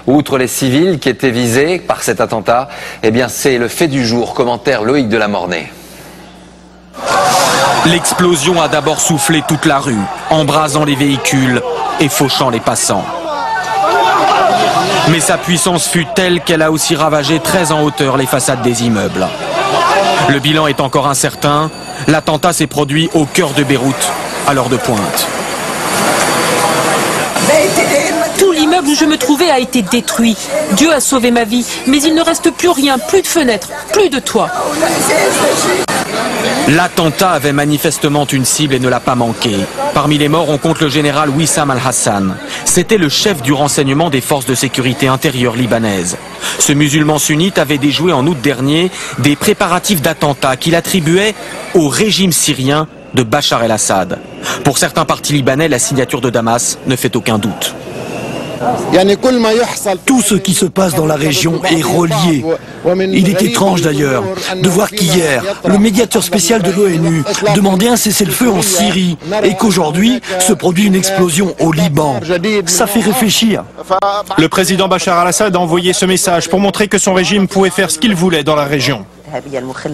Outre les civils qui étaient visés par cet attentat, eh bien c'est le fait du jour. Commentaire Loïc de la Mornay. L'explosion a d'abord soufflé toute la rue, embrasant les véhicules et fauchant les passants. Mais sa puissance fut telle qu'elle a aussi ravagé très en hauteur les façades des immeubles. Le bilan est encore incertain. L'attentat s'est produit au cœur de Beyrouth, à l'heure de pointe. Tout l'immeuble où je me trouvais a été détruit. Dieu a sauvé ma vie, mais il ne reste plus rien, plus de fenêtres, plus de toit. L'attentat avait manifestement une cible et ne l'a pas manqué. Parmi les morts, on compte le général Wissam Al-Hassan. C'était le chef du renseignement des forces de sécurité intérieure libanaises. Ce musulman sunnite avait déjoué en août dernier des préparatifs d'attentat qu'il attribuait au régime syrien de Bachar el-Assad. Pour certains partis libanais, la signature de Damas ne fait aucun doute. Tout ce qui se passe dans la région est relié. Il est étrange d'ailleurs de voir qu'hier, le médiateur spécial de l'ONU demandait un cessez-le-feu en Syrie et qu'aujourd'hui se produit une explosion au Liban. Ça fait réfléchir. Le président Bachar al-Assad a envoyé ce message pour montrer que son régime pouvait faire ce qu'il voulait dans la région.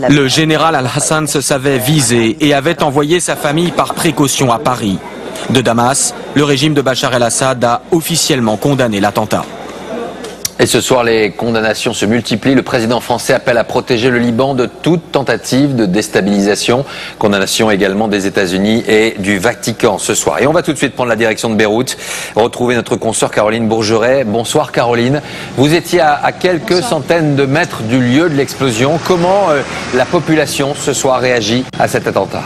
Le général Al-Hassan se savait visé et avait envoyé sa famille par précaution à Paris. De Damas, le régime de Bachar el-Assad a officiellement condamné l'attentat. Et ce soir, les condamnations se multiplient. Le président français appelle à protéger le Liban de toute tentative de déstabilisation. Condamnation également des États-Unis et du Vatican ce soir. Et on va tout de suite prendre la direction de Beyrouth, retrouver notre consoeur Caroline Bourgeret. Bonsoir Caroline. Vous étiez à quelques centaines de mètres du lieu de l'explosion. Comment la population ce soir réagit à cet attentat ?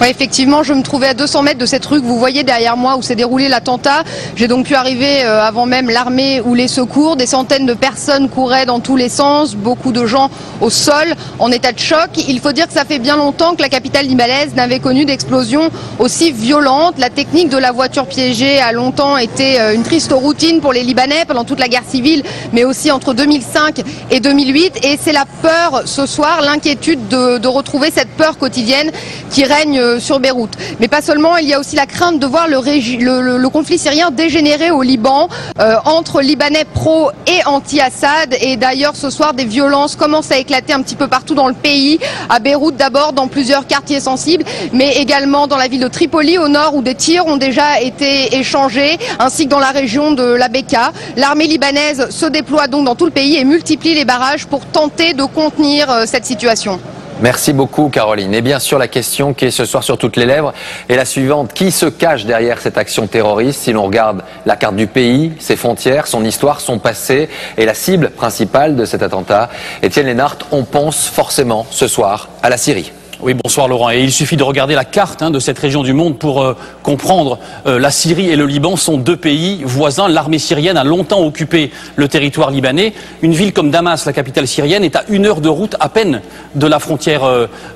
Oui, effectivement, je me trouvais à 200 mètres de cette rue que vous voyez derrière moi où s'est déroulé l'attentat. J'ai donc pu arriver avant même l'armée ou les secours. Des centaines de personnes couraient dans tous les sens, beaucoup de gens au sol en état de choc. Il faut dire que ça fait bien longtemps que la capitale libanaise n'avait connu d'explosion aussi violente. La technique de la voiture piégée a longtemps été une triste routine pour les Libanais pendant toute la guerre civile, mais aussi entre 2005 et 2008. Et c'est la peur ce soir, l'inquiétude de retrouver cette peur quotidienne qui règne sur Beyrouth. Mais pas seulement, il y a aussi la crainte de voir le conflit syrien dégénérer au Liban entre Libanais pro et anti-Assad. Et d'ailleurs, ce soir, des violences commencent à éclater un petit peu partout dans le pays. À Beyrouth d'abord, dans plusieurs quartiers sensibles, mais également dans la ville de Tripoli au nord où des tirs ont déjà été échangés, ainsi que dans la région de la Bekaa. L'armée libanaise se déploie donc dans tout le pays et multiplie les barrages pour tenter de contenir cette situation. Merci beaucoup Caroline. Et bien sûr la question qui est ce soir sur toutes les lèvres est la suivante. Qui se cache derrière cette action terroriste? Si l'on regarde la carte du pays, ses frontières, son histoire, son passé et la cible principale de cet attentat, Étienne Lénart, on pense forcément ce soir à la Syrie. Oui, bonsoir Laurent. Et il suffit de regarder la carte de cette région du monde pour comprendre. La Syrie et le Liban sont deux pays voisins. L'armée syrienne a longtemps occupé le territoire libanais. Une ville comme Damas, la capitale syrienne, est à 1 heure de route à peine de la frontière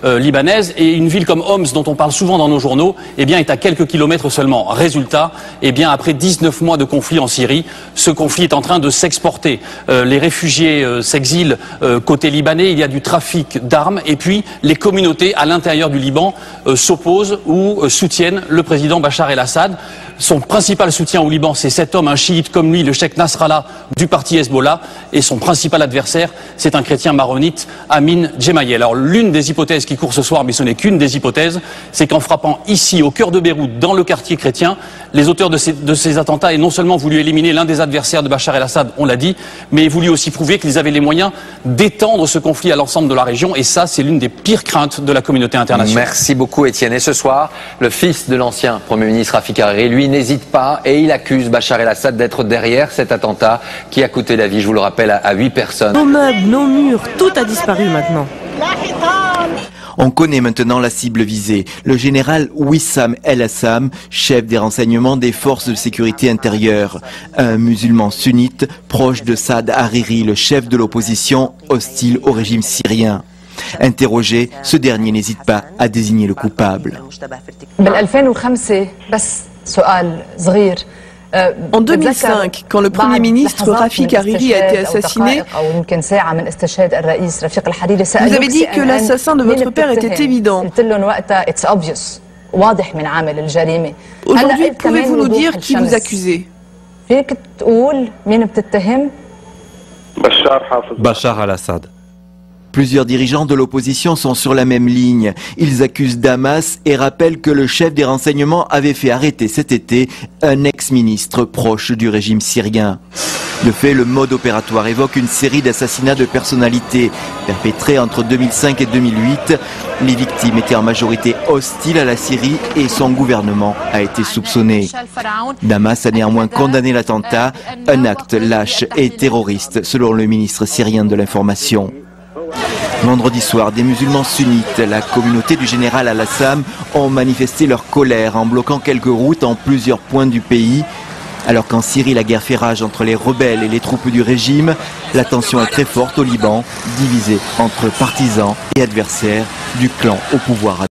libanaise. Et une ville comme Homs, dont on parle souvent dans nos journaux, eh bien, est à quelques kilomètres seulement. Résultat, eh bien, après 19 mois de conflit en Syrie, ce conflit est en train de s'exporter. Les réfugiés s'exilent côté libanais. Il y a du trafic d'armes. Et puis, les communautés à l'intérieur du Liban s'opposent ou soutiennent le président Bachar el-Assad. Son principal soutien au Liban, c'est cet homme, un chiite comme lui, le cheikh Nasrallah du parti Hezbollah. Et son principal adversaire, c'est un chrétien maronite, Amin Gemayel. Alors l'une des hypothèses qui court ce soir, mais ce n'est qu'une des hypothèses, c'est qu'en frappant ici, au cœur de Beyrouth, dans le quartier chrétien, les auteurs de ces attentats aient non seulement voulu éliminer l'un des adversaires de Bachar el-Assad, on l'a dit, mais voulu aussi prouver qu'ils avaient les moyens d'étendre ce conflit à l'ensemble de la région. Et ça, c'est l'une des pires craintes de la communauté internationale. Merci beaucoup Étienne. Et ce soir, le fils de l'ancien Premier ministre Rafik Hariri, lui, n'hésite pas et il accuse Bachar el-Assad d'être derrière cet attentat qui a coûté la vie, je vous le rappelle, à 8 personnes. Nos meubles, nos murs, tout a disparu maintenant. On connaît maintenant la cible visée, le général Wissam El-Assam, chef des renseignements des forces de sécurité intérieure, un musulman sunnite proche de Saad Hariri, le chef de l'opposition hostile au régime syrien. Interrogé, ce dernier n'hésite pas à désigner le coupable. En 2005, quand le Premier ministre Rafik Hariri a été assassiné, vous avez dit que l'assassin de votre père était évident. Aujourd'hui, pouvez-vous nous dire qui vous accusez? Bachar al-Assad. Plusieurs dirigeants de l'opposition sont sur la même ligne. Ils accusent Damas et rappellent que le chef des renseignements avait fait arrêter cet été un ex-ministre proche du régime syrien. De fait, le mode opératoire évoque une série d'assassinats de personnalités perpétrés entre 2005 et 2008. Les victimes étaient en majorité hostiles à la Syrie et son gouvernement a été soupçonné. Damas a néanmoins condamné l'attentat, un acte lâche et terroriste selon le ministre syrien de l'Information. Vendredi soir, des musulmans sunnites, la communauté du général Al-Assam, ont manifesté leur colère en bloquant quelques routes en plusieurs points du pays. Alors qu'en Syrie, la guerre fait rage entre les rebelles et les troupes du régime, la tension est très forte au Liban, divisée entre partisans et adversaires du clan au pouvoir.